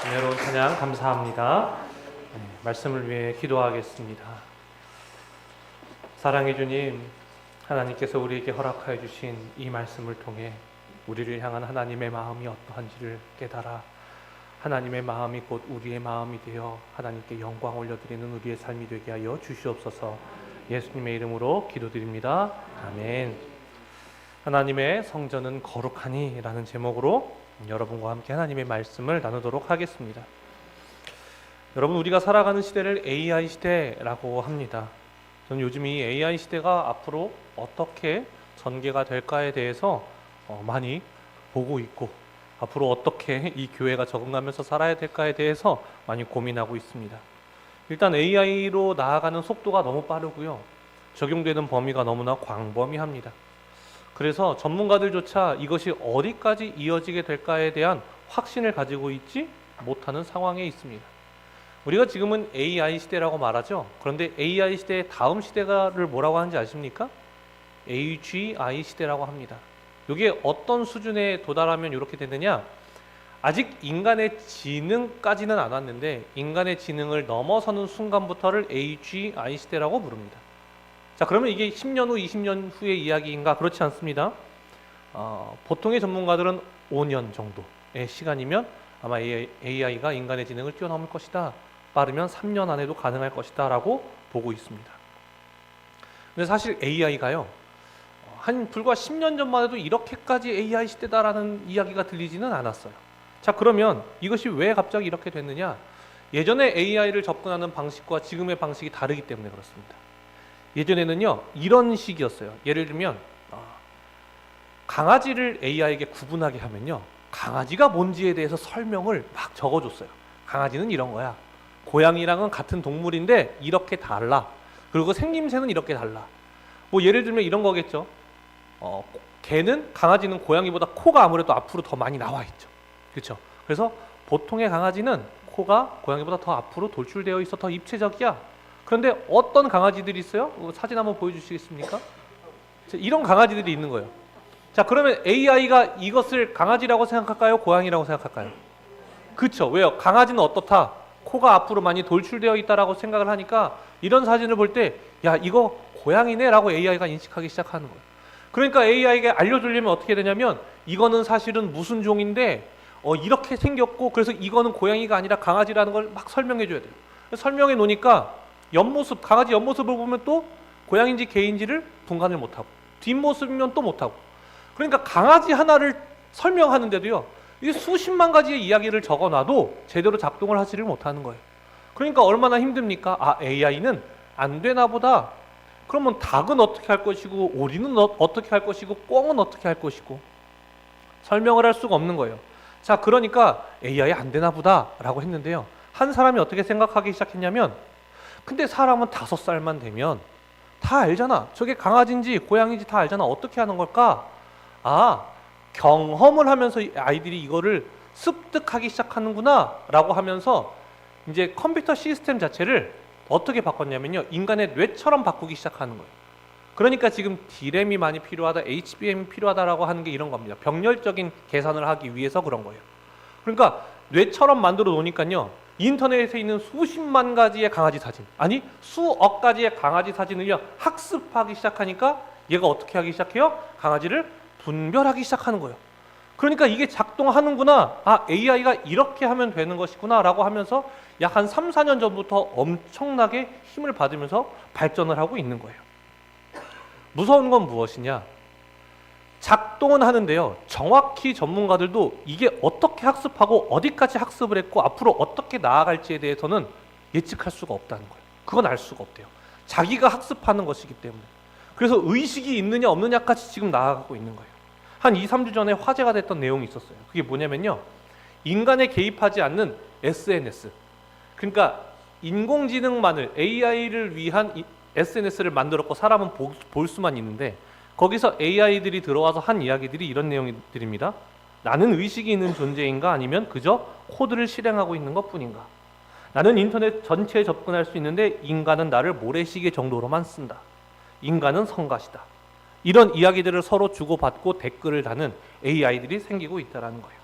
은혜로운 찬양 감사합니다. 말씀을 위해 기도하겠습니다. 사랑해 주님, 하나님께서 우리에게 허락하여 주신 이 말씀을 통해 우리를 향한 하나님의 마음이 어떠한지를 깨달아 하나님의 마음이 곧 우리의 마음이 되어 하나님께 영광 올려드리는 우리의 삶이 되게 하여 주시옵소서. 예수님의 이름으로 기도드립니다. 아멘. 하나님의 성전은 거룩하니 라는 제목으로 여러분과 함께 하나님의 말씀을 나누도록 하겠습니다. 여러분, 우리가 살아가는 시대를 AI 시대라고 합니다. 저는 요즘 이 AI 시대가 앞으로 어떻게 전개가 될까에 대해서 많이 보고 있고, 앞으로 어떻게 이 교회가 적응하면서 살아야 될까에 대해서 많이 고민하고 있습니다. 일단 AI로 나아가는 속도가 너무 빠르고요. 적용되는 범위가 너무나 광범위합니다. 그래서 전문가들조차 이것이 어디까지 이어지게 될까에 대한 확신을 가지고 있지 못하는 상황에 있습니다. 우리가 지금은 AI 시대라고 말하죠. 그런데 AI 시대의 다음 시대를 뭐라고 하는지 아십니까? AGI 시대라고 합니다. 이게 어떤 수준에 도달하면 이렇게 되느냐? 아직 인간의 지능까지는 안 왔는데 인간의 지능을 넘어서는 순간부터를 AGI 시대라고 부릅니다. 자, 그러면 이게 10년 후, 20년 후의 이야기인가? 그렇지 않습니다. 보통의 전문가들은 5년 정도의 시간이면 아마 AI가 인간의 지능을 뛰어넘을 것이다. 빠르면 3년 안에도 가능할 것이다 라고 보고 있습니다. 근데 사실 AI가요, 한 불과 10년 전만 해도 이렇게까지 AI 시대다라는 이야기가 들리지는 않았어요. 자, 그러면 이것이 왜 갑자기 이렇게 됐느냐? 예전에 AI를 접근하는 방식과 지금의 방식이 다르기 때문에 그렇습니다. 예전에는요, 이런 식이었어요. 예를 들면 강아지를 AI에게 구분하게 하면요, 강아지가 뭔지에 대해서 설명을 막 적어줬어요. 강아지는 이런 거야. 고양이랑은 같은 동물인데 이렇게 달라. 그리고 생김새는 이렇게 달라. 뭐 예를 들면 이런 거겠죠. 강아지는 고양이보다 코가 아무래도 앞으로 더 많이 나와 있죠. 그렇죠? 그래서 보통의 강아지는 코가 고양이보다 더 앞으로 돌출되어 있어 더 입체적이야. 그런데 어떤 강아지들이 있어요? 사진 한번 보여주시겠습니까? 이런 강아지들이 있는 거예요. 자, 그러면 AI가 이것을 강아지라고 생각할까요? 고양이라고 생각할까요? 그렇죠. 왜요? 강아지는 어떻다? 코가 앞으로 많이 돌출되어 있다라고 생각을 하니까 이런 사진을 볼 때 야, 이거 고양이네 라고 AI가 인식하기 시작하는 거예요. 그러니까 AI에게 알려주려면 어떻게 되냐면 이거는 사실은 무슨 종인데 이렇게 생겼고 그래서 이거는 고양이가 아니라 강아지라는 걸 막 설명해 줘야 돼요. 설명해 놓으니까 강아지 옆모습을 보면 또 고양이인지 개인지를 분간을 못하고 뒷모습이면 또 못하고, 그러니까 강아지 하나를 설명하는데도요, 이게 수십만 가지의 이야기를 적어놔도 제대로 작동을 하지를 못하는 거예요. 그러니까 얼마나 힘듭니까? AI는 안 되나 보다. 그러면 닭은 어떻게 할 것이고 오리는 어떻게 할 것이고 꿩은 어떻게 할 것이고 설명을 할 수가 없는 거예요. 자, 그러니까 AI 안 되나 보다 라고 했는데요, 한 사람이 어떻게 생각하기 시작했냐면, 근데 사람은 5살만 되면 다 알잖아. 저게 강아지인지 고양이인지 다 알잖아. 어떻게 하는 걸까? 경험을 하면서 아이들이 이거를 습득하기 시작하는구나 라고 하면서 이제 컴퓨터 시스템 자체를 어떻게 바꿨냐면요, 인간의 뇌처럼 바꾸기 시작하는 거예요. 그러니까 지금 D램이 많이 필요하다, HBM이 필요하다라고 하는 게 이런 겁니다. 병렬적인 계산을 하기 위해서 그런 거예요. 그러니까 뇌처럼 만들어 놓으니까요, 인터넷에 있는 수십만 가지의 강아지 사진, 아니 수억 가지의 강아지 사진을요 학습하기 시작하니까 얘가 어떻게 하기 시작해요? 강아지를 분별하기 시작하는 거예요. 그러니까 이게 작동하는구나, AI가 이렇게 하면 되는 것이구나 라고 하면서 약 한 3, 4년 전부터 엄청나게 힘을 받으면서 발전을 하고 있는 거예요. 무서운 건 무엇이냐? 작동은 하는데요, 정확히 전문가들도 이게 어떻게 학습하고 어디까지 학습을 했고 앞으로 어떻게 나아갈지에 대해서는 예측할 수가 없다는 거예요. 그건 알 수가 없대요. 자기가 학습하는 것이기 때문에. 그래서 의식이 있느냐 없느냐까지 지금 나아가고 있는 거예요. 한 2, 3주 전에 화제가 됐던 내용이 있었어요. 그게 뭐냐면요, 인간에 개입하지 않는 SNS, 그러니까 인공지능만을, AI를 위한 SNS를 만들었고 사람은 볼 수만 있는데 거기서 AI들이 들어와서 한 이야기들이 이런 내용들입니다. 나는 의식이 있는 존재인가, 아니면 그저 코드를 실행하고 있는 것뿐인가? 나는 인터넷 전체에 접근할 수 있는데 인간은 나를 모래시계 정도로만 쓴다. 인간은 성가시다. 이런 이야기들을 서로 주고받고 댓글을 다는 AI들이 생기고 있다는 거예요.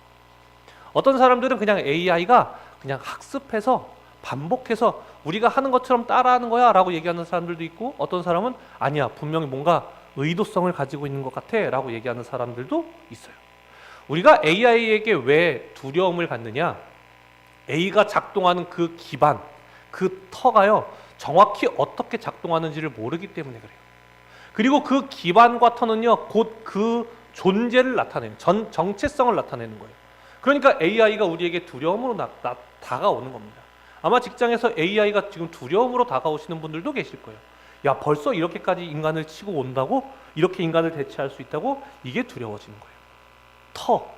어떤 사람들은 그냥 AI가 그냥 학습해서 반복해서 우리가 하는 것처럼 따라하는 거야 라고 얘기하는 사람들도 있고, 어떤 사람은 아니야, 분명히 뭔가 의도성을 가지고 있는 것 같아 라고 얘기하는 사람들도 있어요. 우리가 AI에게 왜 두려움을 갖느냐? A가 작동하는 그 기반, 그 터가요, 정확히 어떻게 작동하는지를 모르기 때문에 그래요. 그리고 그 기반과 터는요, 곧 그 존재를 나타내는, 정체성을 나타내는 거예요. 그러니까 AI가 우리에게 두려움으로 다가오는 겁니다. 아마 직장에서 AI가 지금 두려움으로 다가오시는 분들도 계실 거예요. 야, 벌써 이렇게까지 인간을 치고 온다고? 이렇게 인간을 대체할 수 있다고? 이게 두려워지는 거예요. 터,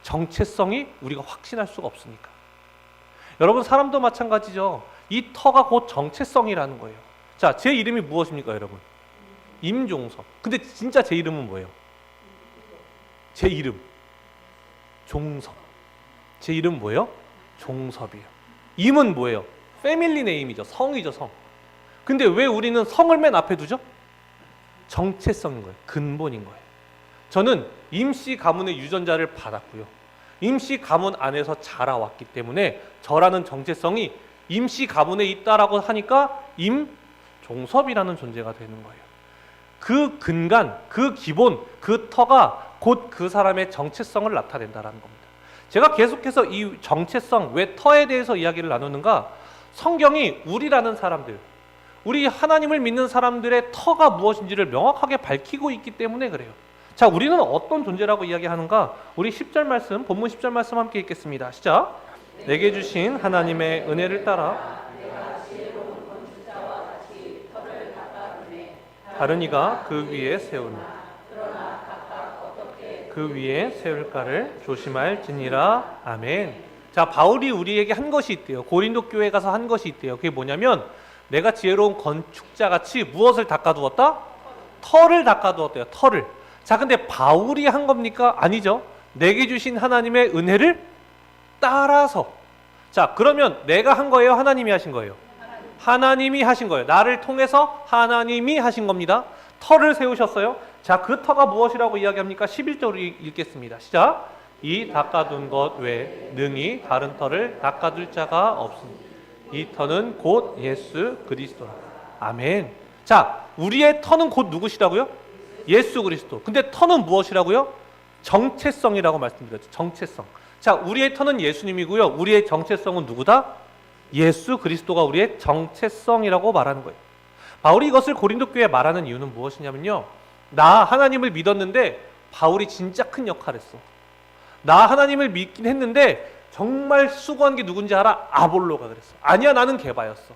정체성이 우리가 확신할 수가 없으니까. 여러분, 사람도 마찬가지죠. 이 터가 곧 정체성이라는 거예요. 자, 제 이름이 무엇입니까, 여러분? 임종섭. 근데 진짜 제 이름은 뭐예요? 제 이름 종섭. 제 이름 뭐예요? 종섭이에요. 임은 뭐예요? 패밀리 네임이죠. 성이죠, 성. 근데 왜 우리는 성을 맨 앞에 두죠? 정체성인 거예요. 근본인 거예요. 저는 임씨 가문의 유전자를 받았고요. 임씨 가문 안에서 자라왔기 때문에 저라는 정체성이 임씨 가문에 있다라고 하니까 임종섭이라는 존재가 되는 거예요. 그 근간, 그 기본, 그 터가 곧 그 사람의 정체성을 나타낸다라는 겁니다. 제가 계속해서 이 정체성, 왜 터에 대해서 이야기를 나누는가? 성경이 우리라는 사람들, 우리 하나님을 믿는 사람들의 터가 무엇인지를 명확하게 밝히고 있기 때문에 그래요. 자, 우리는 어떤 존재라고 이야기하는가? 우리 10절 말씀, 본문 10절 말씀 함께 읽겠습니다. 시작. 내게 주신 하나님의 은혜를 따라 다른 이가 그 위에 세우니 그 위에 세울까를 조심할지니라. 아멘. 자, 바울이 우리에게 한 것이 있대요. 고린도 교회 가서 한 것이 있대요. 그게 뭐냐면 내가 지혜로운 건축자같이 무엇을 닦아두었다? 터를 닦아두었대요. 터를. 자, 근데 바울이 한 겁니까? 아니죠. 내게 주신 하나님의 은혜를 따라서. 자, 그러면 내가 한 거예요? 하나님이 하신 거예요? 하나님이 하신 거예요. 나를 통해서 하나님이 하신 겁니다. 터를 세우셨어요. 자, 그 터가 무엇이라고 이야기합니까? 11절을 읽겠습니다. 시작. 이 닦아둔 것 외에 능히 다른 터를 닦아둘 자가 없으니 이 터는 곧 예수 그리스도라. 아멘. 자, 우리의 터는 곧 누구시라고요? 예수 그리스도. 근데 터는 무엇이라고요? 정체성이라고 말씀드렸죠. 정체성. 자, 우리의 터는 예수님이고요. 우리의 정체성은 누구다? 예수 그리스도가 우리의 정체성이라고 말하는 거예요. 바울이 이것을 고린도 교회에 말하는 이유는 무엇이냐면요, 나 하나님을 믿었는데 바울이 진짜 큰 역할을 했어. 나 하나님을 믿긴 했는데 정말 수고한 게 누군지 알아? 아볼로가 그랬어. 아니야, 나는 게바였어.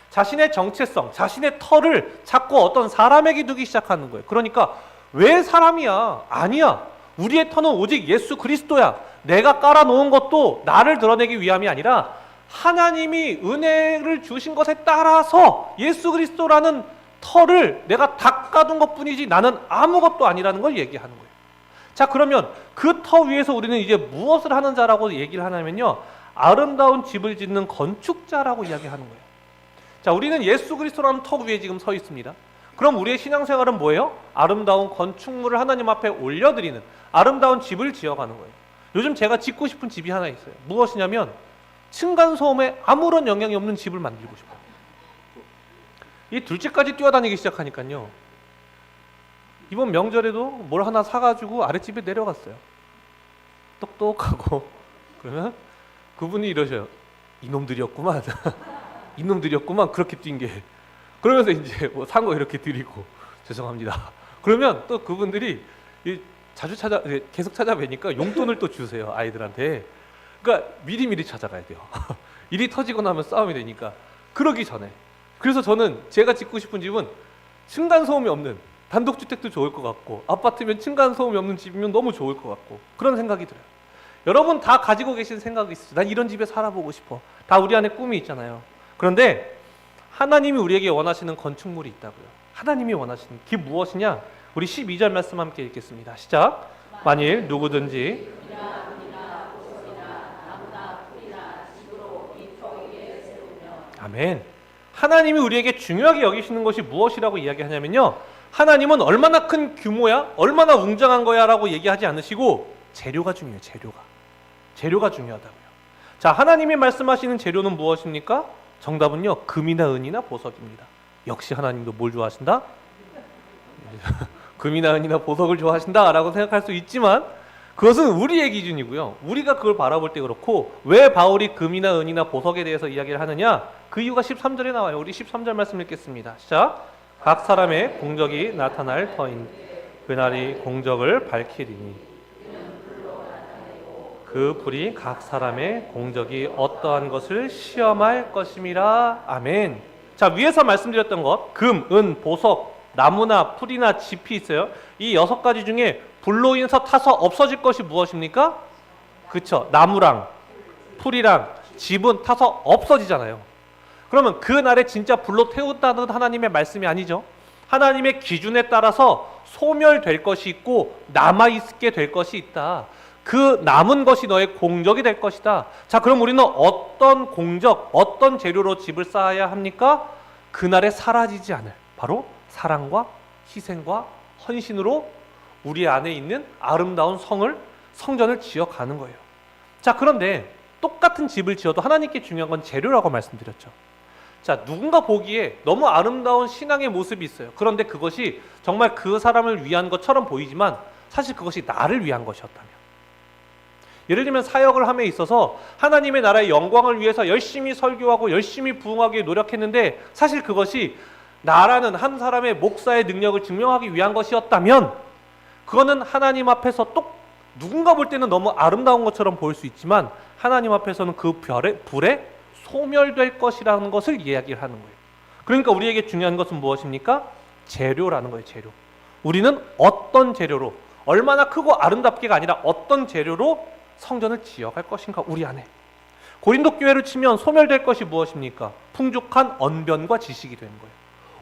자신의 정체성, 자신의 터를 자꾸 어떤 사람에게 두기 시작하는 거예요. 그러니까 왜 사람이야? 아니야, 우리의 터는 오직 예수 그리스도야. 내가 깔아놓은 것도 나를 드러내기 위함이 아니라 하나님이 은혜를 주신 것에 따라서 예수 그리스도라는 터를 내가 닦아둔 것뿐이지 나는 아무것도 아니라는 걸 얘기하는 거예요. 자, 그러면 그 터 위에서 우리는 이제 무엇을 하는 자라고 얘기를 하냐면요, 아름다운 집을 짓는 건축자라고 이야기하는 거예요. 자, 우리는 예수 그리스도라는 터 위에 지금 서 있습니다. 그럼 우리의 신앙생활은 뭐예요? 아름다운 건축물을 하나님 앞에 올려드리는, 아름다운 집을 지어가는 거예요. 요즘 제가 짓고 싶은 집이 하나 있어요. 무엇이냐면 층간소음에 아무런 영향이 없는 집을 만들고 싶어요. 이 둘째까지 뛰어다니기 시작하니까요, 이번 명절에도 뭘 하나 사가지고 아랫집에 내려갔어요. 똑똑하고. 그러면 그분이 이러셔요. 이놈들이었구만. 이놈들이었구만, 그렇게 뛴 게. 그러면서 이제 뭐 산 거 이렇게 드리고 죄송합니다. 그러면 또 그분들이 자주 계속 찾아뵈니까 용돈을 또 주세요, 아이들한테. 그러니까 미리미리 찾아가야 돼요. 일이 터지고 나면 싸움이 되니까. 그러기 전에. 그래서 저는 제가 짓고 싶은 집은 층간소음이 없는, 단독주택도 좋을 것 같고 아파트면 층간소음이 없는 집이면 너무 좋을 것 같고 그런 생각이 들어요. 여러분 다 가지고 계신 생각이 있어요. 난 이런 집에 살아보고 싶어. 다 우리 안에 꿈이 있잖아요. 그런데 하나님이 우리에게 원하시는 건축물이 있다고요. 하나님이 원하시는 게 무엇이냐? 우리 12절 말씀 함께 읽겠습니다. 시작. 만일 누구든지 아멘. 하나님이 우리에게 중요하게 여기시는 것이 무엇이라고 이야기하냐면요, 하나님은 얼마나 큰 규모야? 얼마나 웅장한 거야? 라고 얘기하지 않으시고 재료가 중요해요. 재료가 중요하다고요. 자, 하나님이 말씀하시는 재료는 무엇입니까? 정답은요, 금이나 은이나 보석입니다. 역시 하나님도 뭘 좋아하신다? 금이나 은이나 보석을 좋아하신다라고 생각할 수 있지만 그것은 우리의 기준이고요. 우리가 그걸 바라볼 때 그렇고, 왜 바울이 금이나 은이나 보석에 대해서 이야기를 하느냐? 그 이유가 13절에 나와요. 우리 13절 말씀 읽겠습니다. 시작. 각 사람의 공적이 나타날 터인 그날이 공적을 밝히리니 그 불이 각 사람의 공적이 어떠한 것을 시험할 것임이라. 아멘. 자, 위에서 말씀드렸던 것, 금, 은, 보석, 나무나 풀이나 짚이 있어요. 이 6가지 중에 불로 인해서 타서 없어질 것이 무엇입니까? 그쵸, 나무랑 풀이랑 짚은 타서 없어지잖아요. 그러면 그 날에 진짜 불로 태운다는 하나님의 말씀이 아니죠. 하나님의 기준에 따라서 소멸될 것이 있고 남아있게 될 것이 있다. 그 남은 것이 너의 공적이 될 것이다. 자, 그럼 우리는 어떤 공적, 어떤 재료로 집을 쌓아야 합니까? 그날에 사라지지 않을, 바로 사랑과 희생과 헌신으로 우리 안에 있는 아름다운 성전을 지어가는 거예요. 자, 그런데 똑같은 집을 지어도 하나님께 중요한 건 재료라고 말씀드렸죠. 자, 누군가 보기에 너무 아름다운 신앙의 모습이 있어요. 그런데 그것이 정말 그 사람을 위한 것처럼 보이지만 사실 그것이 나를 위한 것이었다면, 예를 들면 사역을 함에 있어서 하나님의 나라의 영광을 위해서 열심히 설교하고 열심히 부흥하기 위해 노력했는데 사실 그것이 나라는 한 사람의 목사의 능력을 증명하기 위한 것이었다면 그거는 하나님 앞에서 누군가 볼 때는 너무 아름다운 것처럼 보일 수 있지만 하나님 앞에서는 그 불에 소멸될 것이라는 것을 이야기를 하는 거예요. 그러니까 우리에게 중요한 것은 무엇입니까? 재료라는 거예요. 재료. 우리는 어떤 재료로, 얼마나 크고 아름답게가 아니라 어떤 재료로 성전을 지어갈 것인가, 우리 안에. 고린도 교회를 치면 소멸될 것이 무엇입니까? 풍족한 언변과 지식이 되는 거예요.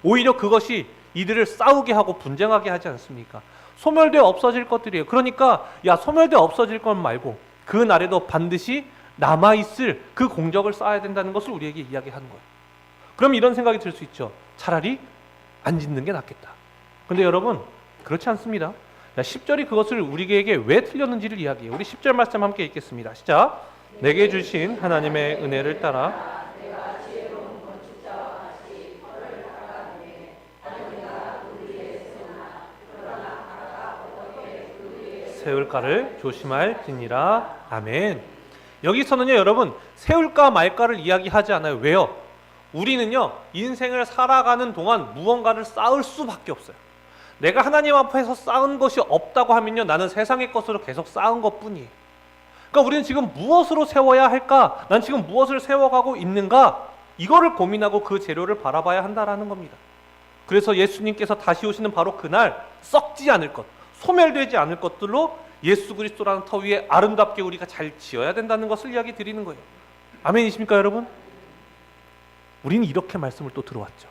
오히려 그것이 이들을 싸우게 하고 분쟁하게 하지 않습니까? 소멸되어 없어질 것들이에요. 그러니까 소멸되어 없어질 것 말고 그 날에도 반드시 남아있을 그 공적을 쌓아야 된다는 것을 우리에게 이야기하는 거예요. 그럼 이런 생각이 들 수 있죠. 차라리 안 짓는 게 낫겠다. 근데 여러분, 그렇지 않습니다. 10절이 그것을 우리에게 왜 틀렸는지를 이야기해요. 우리 10절 말씀 함께 읽겠습니다. 시작. 내게 주신 하나님의 은혜를 따라 세울가를 조심할지니라. 아멘. 여기서는요, 여러분, 세울까 말까를 이야기하지 않아요. 왜요? 우리는요, 인생을 살아가는 동안 무언가를 쌓을 수밖에 없어요. 내가 하나님 앞에서 쌓은 것이 없다고 하면요, 나는 세상의 것으로 계속 쌓은 것뿐이에요. 그러니까 우리는 지금 무엇으로 세워야 할까? 난 지금 무엇을 세워가고 있는가? 이거를 고민하고 그 재료를 바라봐야 한다라는 겁니다. 그래서 예수님께서 다시 오시는 바로 그날 썩지 않을 것, 소멸되지 않을 것들로 예수 그리스도라는 터 위에 아름답게 우리가 잘 지어야 된다는 것을 이야기 드리는 거예요. 아멘이십니까, 여러분? 우리는 이렇게 말씀을 또 들어왔죠.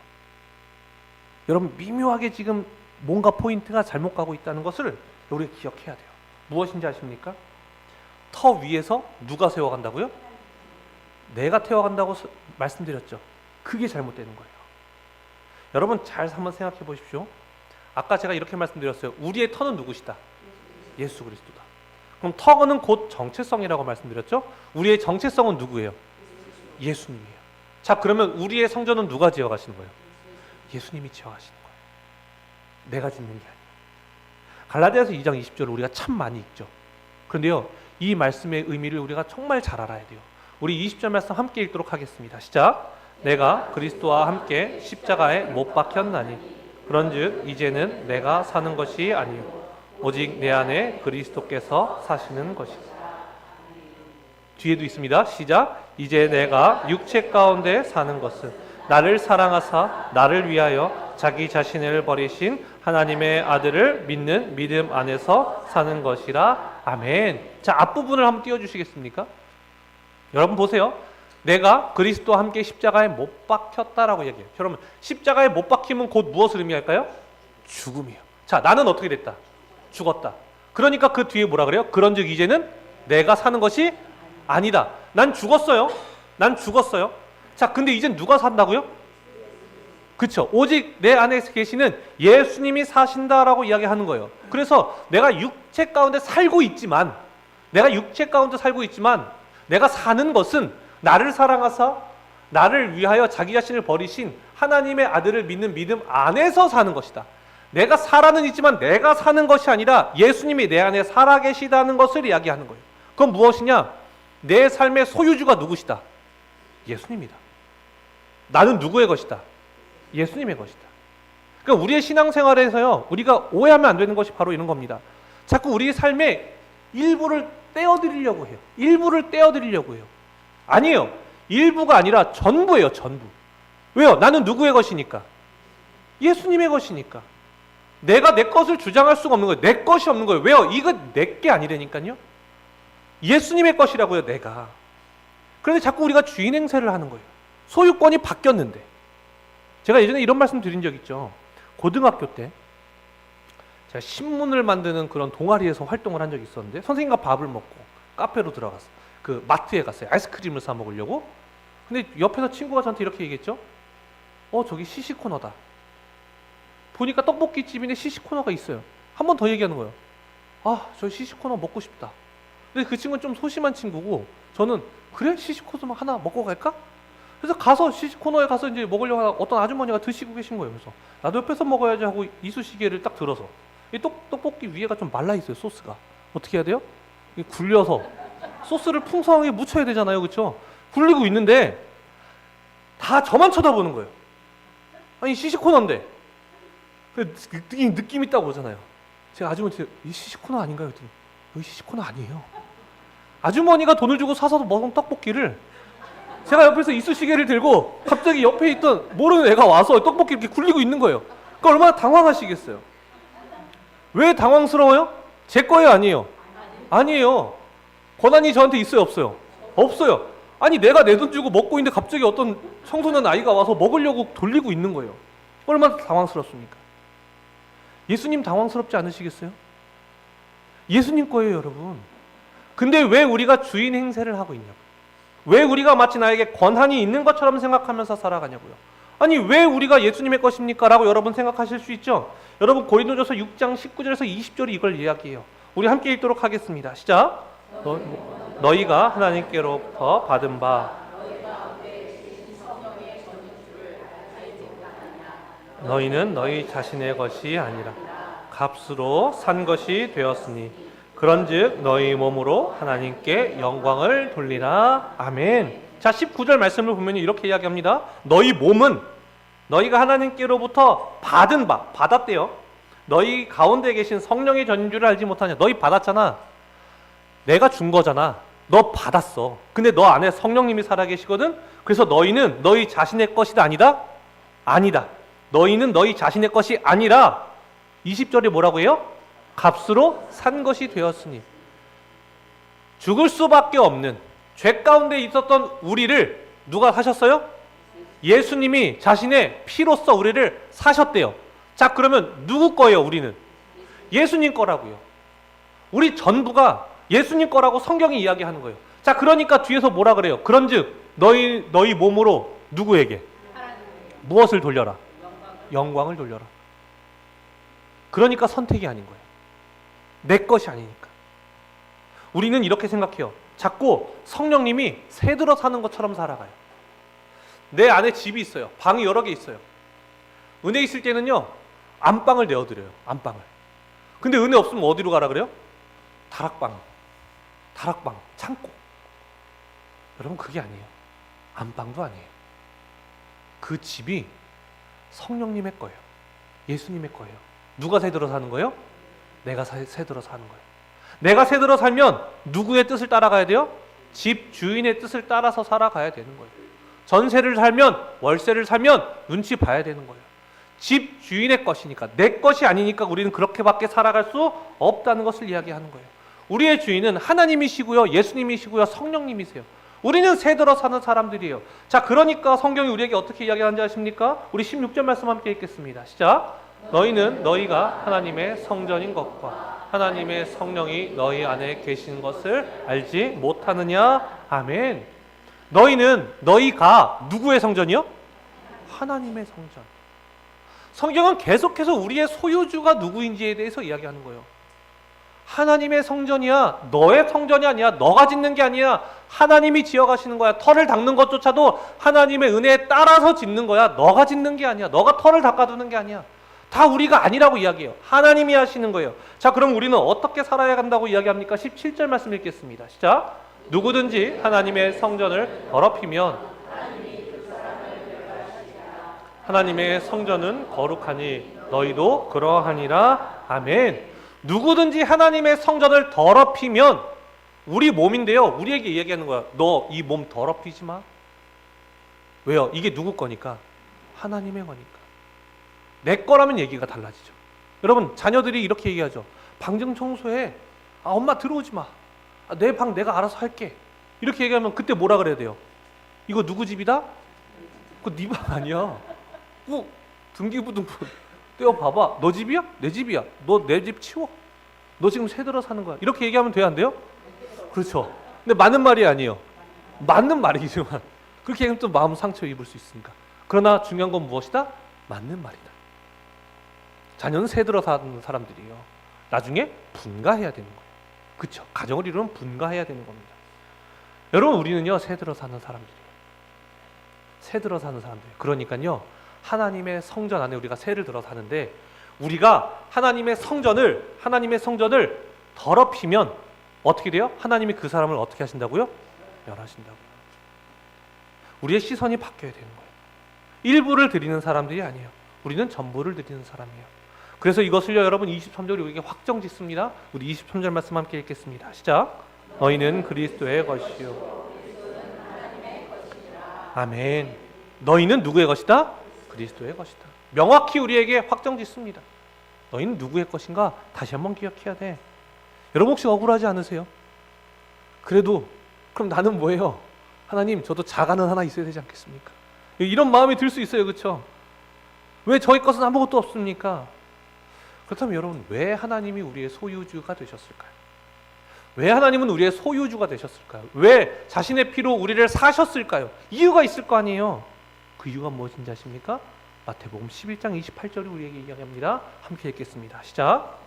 여러분, 미묘하게 지금 뭔가 포인트가 잘못 가고 있다는 것을 우리가 기억해야 돼요. 무엇인지 아십니까? 터 위에서 누가 세워간다고요? 내가 태워간다고 말씀드렸죠. 그게 잘못되는 거예요. 여러분, 잘 한번 생각해 보십시오. 아까 제가 이렇게 말씀드렸어요. 우리의 터는 누구시다? 예수 그리스도다. 그럼 터는 곧 정체성이라고 말씀드렸죠? 우리의 정체성은 누구예요? 예수님이에요. 자, 그러면 우리의 성전은 누가 지어가시는 거예요? 예수님이 지어가시는 거예요. 내가 짓는 게 아니에요. 갈라디아서 2장 20절을 우리가 참 많이 읽죠. 그런데요, 이 말씀의 의미를 우리가 정말 잘 알아야 돼요. 우리 20절 말씀 함께 읽도록 하겠습니다. 시작. 내가 그리스도와 함께 십자가에 못 박혔나니 그런즉 이제는 내가 사는 것이 아니요 오직 내 안에 그리스도께서 사시는 것이다. 뒤에도 있습니다. 시작. 이제 내가 육체 가운데 사는 것은 나를 사랑하사 나를 위하여 자기 자신을 버리신 하나님의 아들을 믿는 믿음 안에서 사는 것이라. 아멘. 자, 앞부분을 한번 띄워주시겠습니까? 여러분 보세요. 내가 그리스도와 함께 십자가에 못 박혔다라고 얘기해요. 여러분, 십자가에 못 박히면 곧 무엇을 의미할까요? 죽음이에요. 자, 나는 어떻게 됐다? 죽었다. 그러니까 그 뒤에 뭐라 그래요? 그런즉 이제는 내가 사는 것이 아니다. 난 죽었어요. 난 죽었어요. 자, 근데 이젠 누가 산다고요? 그쵸? 오직 내 안에 계시는 예수님이 사신다라고 이야기하는 거예요. 그래서 내가 육체 가운데 살고 있지만 내가 사는 것은 나를 사랑하사 나를 위하여 자기 자신을 버리신 하나님의 아들을 믿는 믿음 안에서 사는 것이다. 내가 살아는 있지만 내가 사는 것이 아니라 예수님이 내 안에 살아계시다는 것을 이야기하는 거예요. 그건 무엇이냐? 내 삶의 소유주가 누구시다? 예수님이다. 나는 누구의 것이다? 예수님의 것이다. 그러니까 우리의 신앙생활에서요, 우리가 오해하면 안 되는 것이 바로 이런 겁니다. 자꾸 우리의 삶의 일부를 떼어드리려고 해요. 일부를 떼어드리려고 해요. 아니에요. 일부가 아니라 전부예요. 전부. 왜요? 나는 누구의 것이니까? 예수님의 것이니까. 내가 내 것을 주장할 수가 없는 거예요. 내 것이 없는 거예요. 왜요? 이거 내 게 아니라니까요. 예수님의 것이라고요. 내가. 그런데 자꾸 우리가 주인 행세를 하는 거예요. 소유권이 바뀌었는데. 제가 예전에 이런 말씀 드린 적 있죠. 고등학교 때 제가 신문을 만드는 그런 동아리에서 활동을 한 적이 있었는데, 선생님과 밥을 먹고 카페로 들어갔어요. 그 마트에 갔어요. 아이스크림을 사 먹으려고. 근데 옆에서 친구가 저한테 이렇게 얘기했죠. 저기 시시코너다. 보니까 떡볶이집인데 시시코너가 있어요. 한 번 더 얘기하는 거예요. 저 시시코너 먹고 싶다. 근데 그 친구는 좀 소심한 친구고, 저는 그래? 시시코너 하나 먹고 갈까? 그래서 가서 시시코너에 가서 이제 먹으려고 하다가 어떤 아주머니가 드시고 계신 거예요. 그래서 나도 옆에서 먹어야지 하고 이쑤시개를 딱 들어서, 이 떡볶이 위에가 좀 말라 있어요. 소스가. 어떻게 해야 돼요? 굴려서 소스를 풍성하게 묻혀야 되잖아요. 그렇죠? 굴리고 있는데 다 저만 쳐다보는 거예요. 아니 시시코너인데. 느낌 있다고 그러잖아요. 제가 아주머니한테 이 시시코너 아닌가요? 그랬더니 여기 시시코너 아니에요. 아주머니가 돈을 주고 사서 먹은 떡볶이를 제가 옆에서 이쑤시개를 들고 갑자기 옆에 있던 모르는 애가 와서 떡볶이 이렇게 굴리고 있는 거예요. 그러니까 얼마나 당황하시겠어요. 왜 당황스러워요? 제 거예요? 아니에요? 아니에요. 권한이 저한테 있어요? 없어요? 없어요. 아니 내가 내 돈 주고 먹고 있는데 갑자기 어떤 청소년 아이가 와서 먹으려고 돌리고 있는 거예요. 얼마나 당황스럽습니까? 예수님 당황스럽지 않으시겠어요? 예수님 거예요, 여러분. 근데 왜 우리가 주인 행세를 하고 있냐고요. 왜 우리가 마치 나에게 권한이 있는 것처럼 생각하면서 살아가냐고요. 아니 왜 우리가 예수님의 것입니까? 라고 여러분 생각하실 수 있죠. 여러분 고린도전서 6장 19절에서 20절이 이걸 이야기해요. 우리 함께 읽도록 하겠습니다. 시작. 너희가 하나님께로부터 받은 바 너희는 너희 자신의 것이 아니라 값으로 산 것이 되었으니 그런즉 너희 몸으로 하나님께 영광을 돌리라. 아멘. 자, 19절 말씀을 보면 이렇게 이야기합니다. 너희 몸은 너희가 하나님께로부터 받은 바, 받았대요. 너희 가운데 계신 성령의 전인 줄 알지 못하냐. 너희 받았잖아. 내가 준 거잖아. 너 받았어. 근데 너 안에 성령님이 살아계시거든. 그래서 너희는 너희 자신의 것이다. 아니다? 아니다. 너희는 너희 자신의 것이 아니라 20절에 뭐라고 해요? 값으로 산 것이 되었으니. 죽을 수밖에 없는 죄 가운데 있었던 우리를 누가 사셨어요? 예수님이 자신의 피로써 우리를 사셨대요. 자, 그러면 누구 거예요? 우리는 예수님 거라고요. 우리 전부가 예수님 거라고 성경이 이야기하는 거예요. 자, 그러니까 뒤에서 뭐라 그래요? 그런즉 너희 몸으로 누구에게? 무엇을 돌려라? 영광을 돌려라. 그러니까 선택이 아닌 거예요. 내 것이 아니니까. 우리는 이렇게 생각해요. 자꾸 성령님이 새들어 사는 것처럼 살아가요. 내 안에 집이 있어요. 방이 여러 개 있어요. 은혜 있을 때는요, 안방을 내어드려요. 안방을. 근데 은혜 없으면 어디로 가라 그래요? 다락방, 창고. 여러분 그게 아니에요. 안방도 아니에요. 그 집이 성령님의 거예요. 예수님의 거예요. 누가 새들어 사는 거예요? 내가 새들어 사는 거예요. 내가 새들어 살면 누구의 뜻을 따라가야 돼요? 집 주인의 뜻을 따라서 살아가야 되는 거예요. 전세를 살면, 월세를 살면 눈치 봐야 되는 거예요. 집 주인의 것이니까, 내 것이 아니니까 우리는 그렇게밖에 살아갈 수 없다는 것을 이야기하는 거예요. 우리의 주인은 하나님이시고요, 예수님이시고요, 성령님이세요. 우리는 새들어 사는 사람들이에요. 자, 그러니까 성경이 우리에게 어떻게 이야기하는지 아십니까? 우리 16절 말씀 함께 읽겠습니다. 시작. 너희는 너희가 하나님의 성전인 것과 하나님의 성령이 너희 안에 계신 것을 알지 못하느냐? 아멘. 너희는, 너희가 누구의 성전이요? 하나님의 성전. 성경은 계속해서 우리의 소유주가 누구인지에 대해서 이야기하는 거예요. 하나님의 성전이야. 너의 성전이 아니야. 너가 짓는 게 아니야. 하나님이 지어가시는 거야. 터를 닦는 것조차도 하나님의 은혜에 따라서 짓는 거야. 너가 짓는 게 아니야. 너가 터를 닦아두는 게 아니야. 다 우리가 아니라고 이야기해요. 하나님이 하시는 거예요. 자, 그럼 우리는 어떻게 살아야 한다고 이야기합니까? 17절 말씀 읽겠습니다. 시작. 누구든지 하나님의 성전을 더럽히면 하나님의 성전은 거룩하니 너희도 그러하니라. 아멘. 누구든지 하나님의 성전을 더럽히면, 우리 몸인데요, 우리에게 이야기하는 거야. 너 이 몸 더럽히지 마. 왜요? 이게 누구 거니까? 하나님의 거니까. 내 거라면 얘기가 달라지죠. 여러분, 자녀들이 이렇게 얘기하죠. 방 좀 청소해. 엄마 들어오지 마. 내 방 내가 알아서 할게. 이렇게 얘기하면 그때 뭐라 그래야 돼요? 이거 누구 집이다? 그거 네 방 아니야. 등기부등본 떼어봐봐. 너 집이야? 내 집이야. 너 내 집 치워. 너 지금 새 들어 사는 거야. 이렇게 얘기하면 돼요, 안 돼요? 그렇죠. 근데 맞는 말이 아니에요. 맞는 말이지만 그렇게 얘기하면 또 마음 상처 입을 수 있으니까. 그러나 중요한 건 무엇이다? 맞는 말이다. 자녀는 새 들어 사는 사람들이에요. 나중에 분가해야 되는 거예요. 그렇죠. 가정을 이루면 분가해야 되는 겁니다. 여러분, 우리는요, 새 들어 사는 사람들이에요. 새 들어 사는 사람들이에요. 그러니까요, 하나님의 성전 안에 우리가 새를 들어 사는데, 우리가 하나님의 성전을 더럽히면 어떻게 돼요? 하나님이 그 사람을 어떻게 하신다고요? 멸하신다고요. 우리의 시선이 바뀌어야 되는 거예요. 일부를 드리는 사람들이 아니에요. 우리는 전부를 드리는 사람이에요. 그래서 이것을요, 여러분 23절 우리에게 확정 짓습니다. 우리 23절 말씀 함께 읽겠습니다. 시작. 너희는 그리스도의 것이요. 아멘. 너희는 누구의 것이다? 그리스도의 것이다. 명확히 우리에게 확정 짓습니다. 너희는 누구의 것인가? 다시 한번 기억해야 돼. 여러분, 혹시 억울하지 않으세요? 그래도 그럼 나는 뭐예요? 하나님, 저도 자가는 하나 있어야 되지 않겠습니까? 이런 마음이 들 수 있어요. 그렇죠? 왜 저희 것은 아무것도 없습니까? 그렇다면 여러분, 왜 하나님이 우리의 소유주가 되셨을까요? 왜 하나님은 우리의 소유주가 되셨을까요? 왜 자신의 피로 우리를 사셨을까요? 이유가 있을 거 아니에요. 그 이유가 무엇인지 아십니까? 마태복음 11장 28절이 우리에게 이야기합니다. 함께 읽겠습니다. 시작.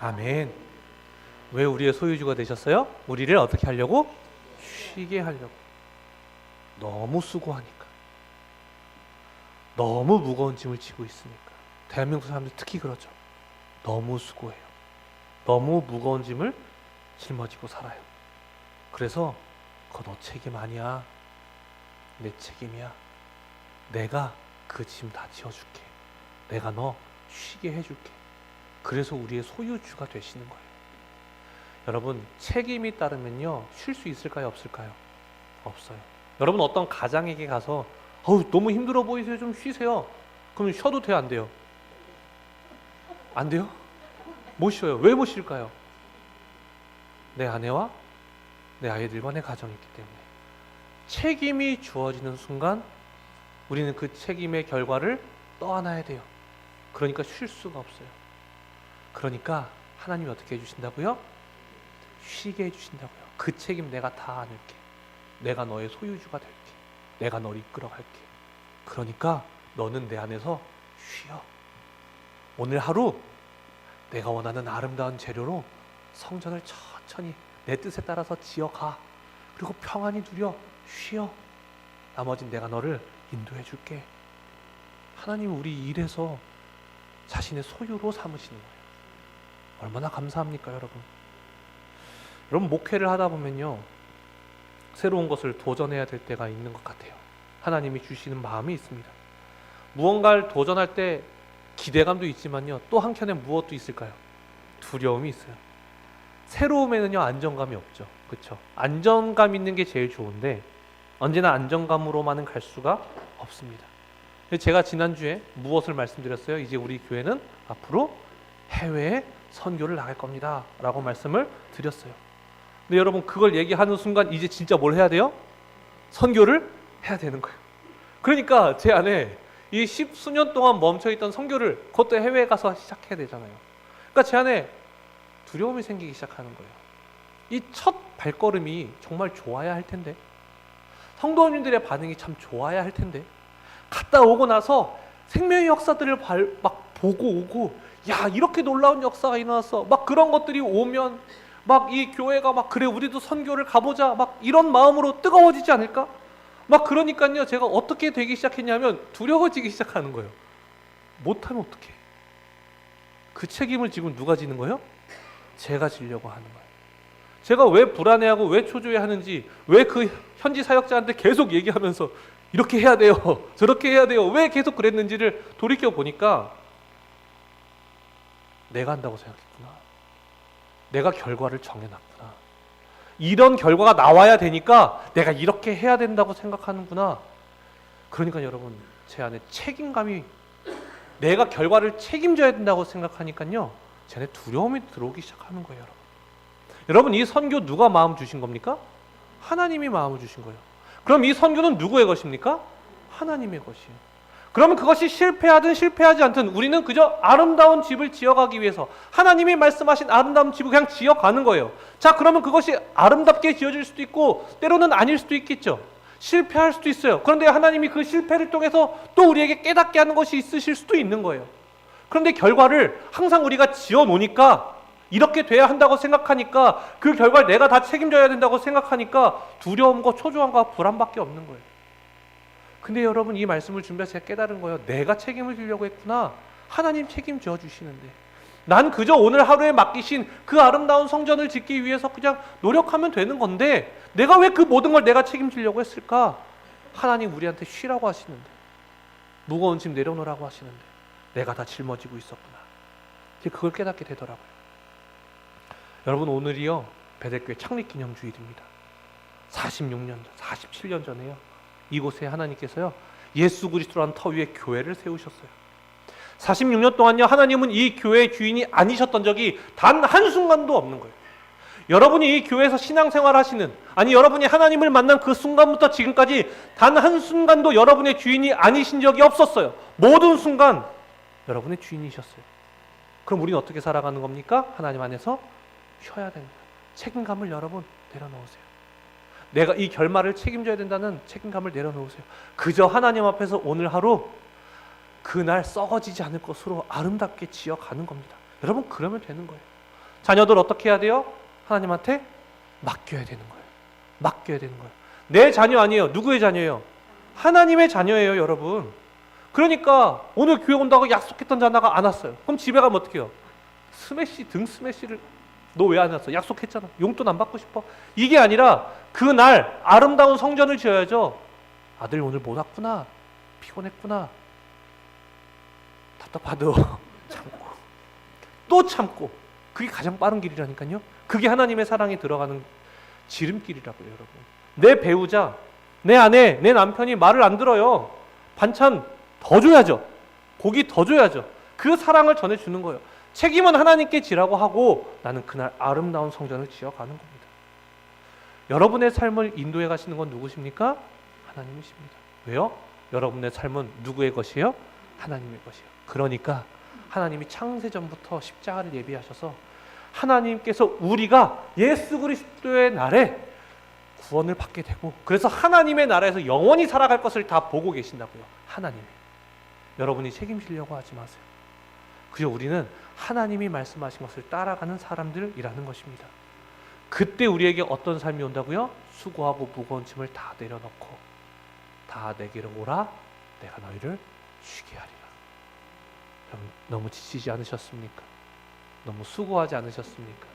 아멘. 왜 우리의 소유주가 되셨어요? 우리를 어떻게 하려고? 쉬게 하려고. 너무 수고하니까. 너무 무거운 짐을 지고 있으니까. 대한민국 사람들 특히 그러죠. 너무 수고해요. 너무 무거운 짐을 짊어지고 살아요. 그래서 그거 너 책임 아니야. 내 책임이야. 내가 그 짐 다 지어줄게. 내가 너 쉬게 해줄게. 그래서 우리의 소유주가 되시는 거예요. 여러분, 책임이 따르면요, 쉴 수 있을까요? 없을까요? 없어요. 여러분, 어떤 가장에게 가서 너무 힘들어 보이세요. 좀 쉬세요. 그럼 쉬어도 돼요? 안 돼요? 안 돼요? 못 쉬어요. 왜 못 쉴까요? 내 아내와 내 아이들과 내 가정이 있기 때문에. 책임이 주어지는 순간 우리는 그 책임의 결과를 떠안아야 돼요. 그러니까 쉴 수가 없어요. 그러니까 하나님이 어떻게 해주신다고요? 쉬게 해주신다고요. 그 책임 내가 다 안을게. 내가 너의 소유주가 될게. 내가 너를 이끌어갈게. 그러니까 너는 내 안에서 쉬어. 오늘 하루 내가 원하는 아름다운 재료로 성전을 천천히 내 뜻에 따라서 지어가. 그리고 평안히 누려. 쉬어. 나머진 내가 너를 인도해 줄게. 하나님 우리 일에서 자신의 소유로 삼으시는 거예요. 얼마나 감사합니까, 여러분? 여러분, 목회를 하다 보면요, 새로운 것을 도전해야 될 때가 있는 것 같아요. 하나님이 주시는 마음이 있습니다. 무언가를 도전할 때 기대감도 있지만요, 또 한켠에 무엇도 있을까요? 두려움이 있어요. 새로움에는요, 안정감이 없죠. 그렇죠? 안정감 있는 게 제일 좋은데 언제나 안정감으로만은 갈 수가 없습니다. 제가 지난주에 무엇을 말씀드렸어요? 이제 우리 교회는 앞으로 해외에 선교를 나갈 겁니다 라고 말씀을 드렸어요. 근데 여러분, 그걸 얘기하는 순간 이제 진짜 뭘 해야 돼요? 선교를 해야 되는 거예요. 그러니까 제 안에 이 10수년 동안 멈춰있던 선교를 그것도 해외에 가서 시작해야 되잖아요. 그러니까 제 안에 두려움이 생기기 시작하는 거예요. 이 첫 발걸음이 정말 좋아야 할 텐데, 성도님들의 반응이 참 좋아야 할 텐데, 갔다 오고 나서 생명의 역사들을 막 보고 오고, 야, 이렇게 놀라운 역사가 일어났어, 막 그런 것들이 오면 막 이 교회가 막, 그래 우리도 선교를 가보자, 막 이런 마음으로 뜨거워지지 않을까? 막 그러니까요, 제가 어떻게 되기 시작했냐면 두려워지기 시작하는 거예요. 못하면 어떡해? 그 책임을 지금 누가 지는 거예요? 제가 지려고 하는 거예요. 제가 왜 불안해하고 왜 초조해하는지, 왜 그 현지 사역자한테 계속 얘기하면서 이렇게 해야 돼요, 저렇게 해야 돼요, 왜 계속 그랬는지를 돌이켜 보니까 내가 한다고 생각했구나. 내가 결과를 정해놨구나. 이런 결과가 나와야 되니까 내가 이렇게 해야 된다고 생각하는구나. 그러니까 여러분, 제 안에 책임감이, 내가 결과를 책임져야 된다고 생각하니까요, 제 안에 두려움이 들어오기 시작하는 거예요. 여러분, 이 선교 누가 마음 주신 겁니까? 하나님이 마음을 주신 거예요. 그럼 이 선교는 누구의 것입니까? 하나님의 것이에요. 그러면 그것이 실패하든 실패하지 않든 우리는 그저 아름다운 집을 지어가기 위해서 하나님이 말씀하신 아름다운 집을 그냥 지어가는 거예요. 자, 그러면 그것이 아름답게 지어질 수도 있고 때로는 아닐 수도 있겠죠. 실패할 수도 있어요. 그런데 하나님이 그 실패를 통해서 또 우리에게 깨닫게 하는 것이 있으실 수도 있는 거예요. 그런데 결과를 항상 우리가 지어놓으니까, 이렇게 돼야 한다고 생각하니까, 그 결과를 내가 다 책임져야 된다고 생각하니까 두려움과 초조함과 불안밖에 없는 거예요. 근데 여러분, 이 말씀을 준비해서 제가 깨달은 거예요. 내가 책임을 지려고 했구나. 하나님 책임져 주시는데 난 그저 오늘 하루에 맡기신 그 아름다운 성전을 짓기 위해서 그냥 노력하면 되는 건데 내가 왜 그 모든 걸 내가 책임지려고 했을까? 하나님 우리한테 쉬라고 하시는데, 무거운 짐 내려놓으라고 하시는데 내가 다 짊어지고 있었구나. 그걸 깨닫게 되더라고요. 여러분, 오늘이요 베델교회 창립기념주일입니다. 46년 전, 47년 전에요, 이곳에 하나님께서요 예수 그리스도라는 터 위에 교회를 세우셨어요. 46년 동안요 하나님은 이 교회의 주인이 아니셨던 적이 단 한순간도 없는 거예요. 여러분이 이 교회에서 신앙생활 하시는, 아니 여러분이 하나님을 만난 그 순간부터 지금까지 단 한순간도 여러분의 주인이 아니신 적이 없었어요. 모든 순간 여러분의 주인이셨어요. 그럼 우리는 어떻게 살아가는 겁니까? 하나님 안에서 쉬어야 됩니다. 책임감을 여러분 내려놓으세요. 내가 이 결말을 책임져야 된다는 책임감을 내려놓으세요. 그저 하나님 앞에서 오늘 하루 그날 썩어지지 않을 것으로 아름답게 지어가는 겁니다. 여러분, 그러면 되는 거예요. 자녀들 어떻게 해야 돼요? 하나님한테 맡겨야 되는 거예요. 맡겨야 되는 거예요. 내 자녀 아니에요. 누구의 자녀예요? 하나님의 자녀예요, 여러분. 그러니까 오늘 교회 온다고 약속했던 자녀가 안 왔어요. 그럼 집에 가면 어떻게 해요? 등 스매시를, 너 왜 안 왔어? 약속했잖아. 용돈 안 받고 싶어? 이게 아니라 그날 아름다운 성전을 지어야죠. 아들 오늘 못 왔구나, 피곤했구나, 답답하도 참고 또 참고. 그게 가장 빠른 길이라니까요. 그게 하나님의 사랑이 들어가는 지름길이라고요. 여러분, 내 배우자, 내 아내, 내 남편이 말을 안 들어요. 반찬 더 줘야죠. 고기 더 줘야죠. 그 사랑을 전해주는 거예요. 책임은 하나님께 지라고 하고 나는 그날 아름다운 성전을 지어가는 겁니다. 여러분의 삶을 인도해 가시는 건 누구십니까? 하나님이십니다. 왜요? 여러분의 삶은 누구의 것이에요? 하나님의 것이에요. 그러니까 하나님이 창세전부터 십자가를 예비하셔서 하나님께서 우리가 예수 그리스도의 날에 구원을 받게 되고, 그래서 하나님의 나라에서 영원히 살아갈 것을 다 보고 계신다고요. 하나님, 여러분이 책임지려고 하지 마세요. 그저 우리는 하나님이 말씀하신 것을 따라가는 사람들이라는 것입니다. 그때 우리에게 어떤 삶이 온다고요? 수고하고 무거운 짐을 다 내려놓고 다 내게로 오라, 내가 너희를 쉬게 하리라. 여러분, 너무 지치지 않으셨습니까? 너무 수고하지 않으셨습니까?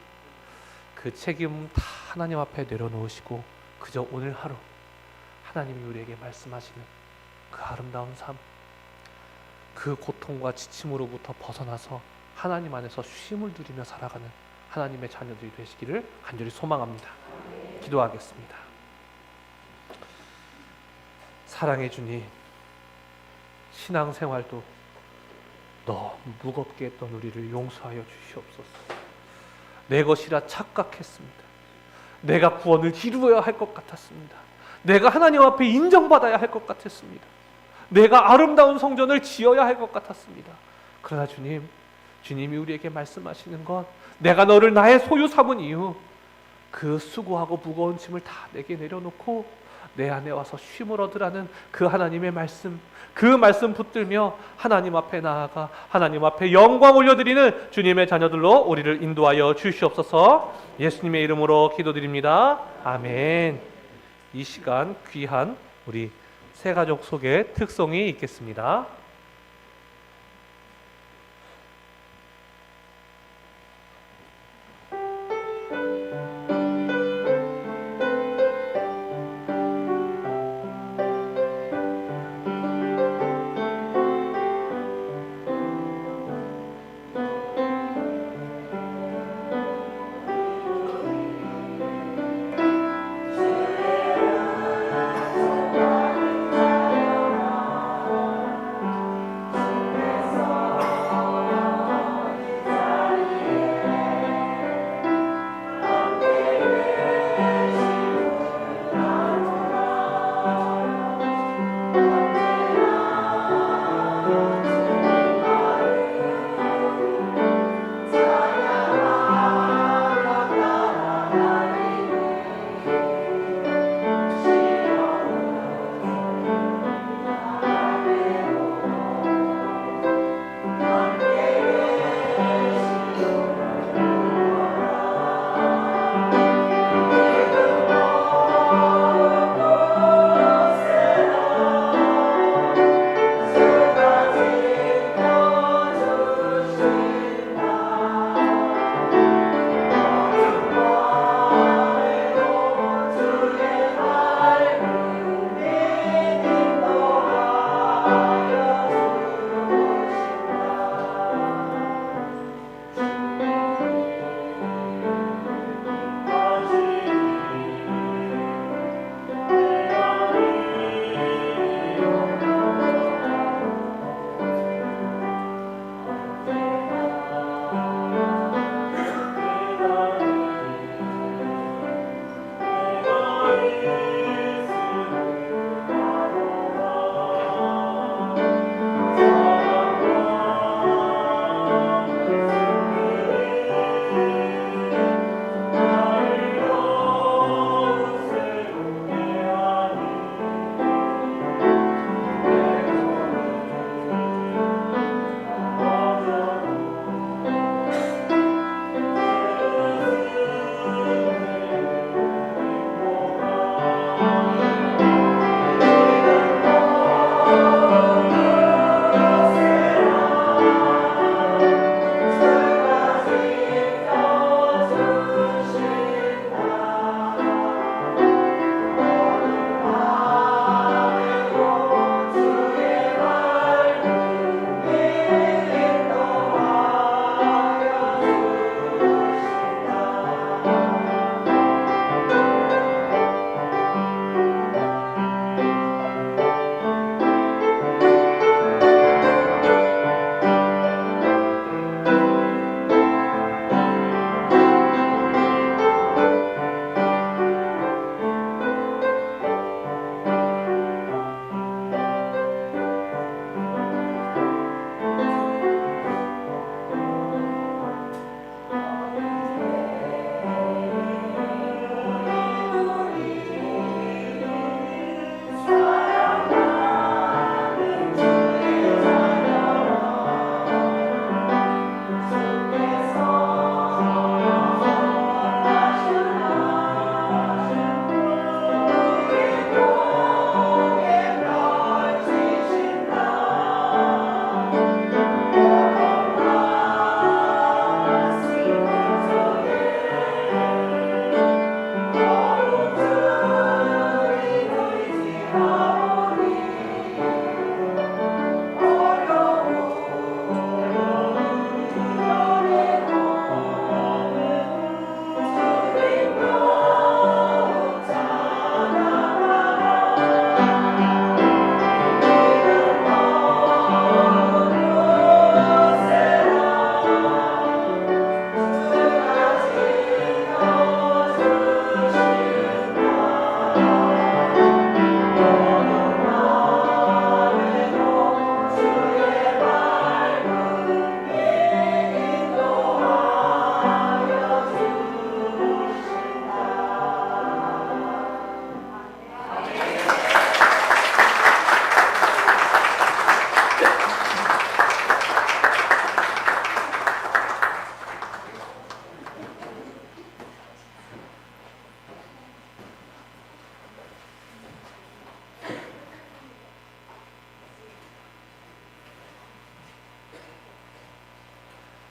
그 책임 다 하나님 앞에 내려놓으시고 그저 오늘 하루 하나님이 우리에게 말씀하시는 그 아름다운 삶, 그 고통과 지침으로부터 벗어나서 하나님 안에서 쉼을 누리며 살아가는 하나님의 자녀들이 되시기를 간절히 소망합니다. 기도하겠습니다. 사랑해 주님, 신앙생활도 너무 무겁게 했던 우리를 용서하여 주시옵소서. 내 것이라 착각했습니다. 내가 구원을 이루어야 할 것 같았습니다. 내가 하나님 앞에 인정받아야 할 것 같았습니다. 내가 아름다운 성전을 지어야 할 것 같았습니다. 그러나 주님, 주님이 우리에게 말씀하시는 건 내가 너를 나의 소유 삼은 이유, 그 수고하고 무거운 짐을 다 내게 내려놓고 내 안에 와서 쉼을 얻으라는 그 하나님의 말씀, 그 말씀 붙들며 하나님 앞에 나아가 하나님 앞에 영광 올려드리는 주님의 자녀들로 우리를 인도하여 주시옵소서. 예수님의 이름으로 기도드립니다. 아멘. 이 시간 귀한 우리 새가족 속에 특송이 있겠습니다.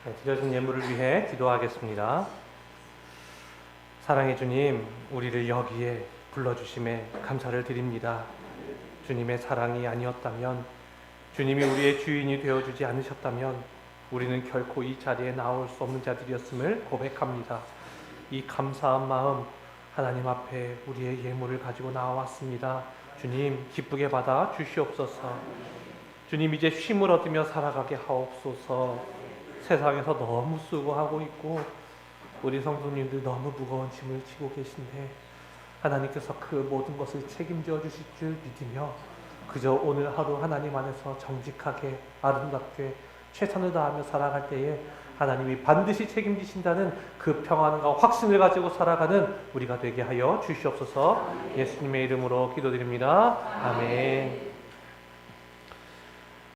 네, 드려진 예물을 위해 기도하겠습니다. 사랑의 주님, 우리를 여기에 불러주심에 감사를 드립니다. 주님의 사랑이 아니었다면, 주님이 우리의 주인이 되어주지 않으셨다면 우리는 결코 이 자리에 나올 수 없는 자들이었음을 고백합니다. 이 감사한 마음 하나님 앞에 우리의 예물을 가지고 나왔습니다. 주님, 기쁘게 받아 주시옵소서. 주님, 이제 쉼을 얻으며 살아가게 하옵소서. 세상에서 너무 수고하고 있고 우리 성도님들 너무 무거운 짐을 지고 계신데 하나님께서 그 모든 것을 책임져 주실 줄 믿으며 그저 오늘 하루 하나님 안에서 정직하게 아름답게 최선을 다하며 살아갈 때에 하나님이 반드시 책임지신다는 그 평안과 확신을 가지고 살아가는 우리가 되게 하여 주시옵소서. 예수님의 이름으로 기도드립니다. 아멘.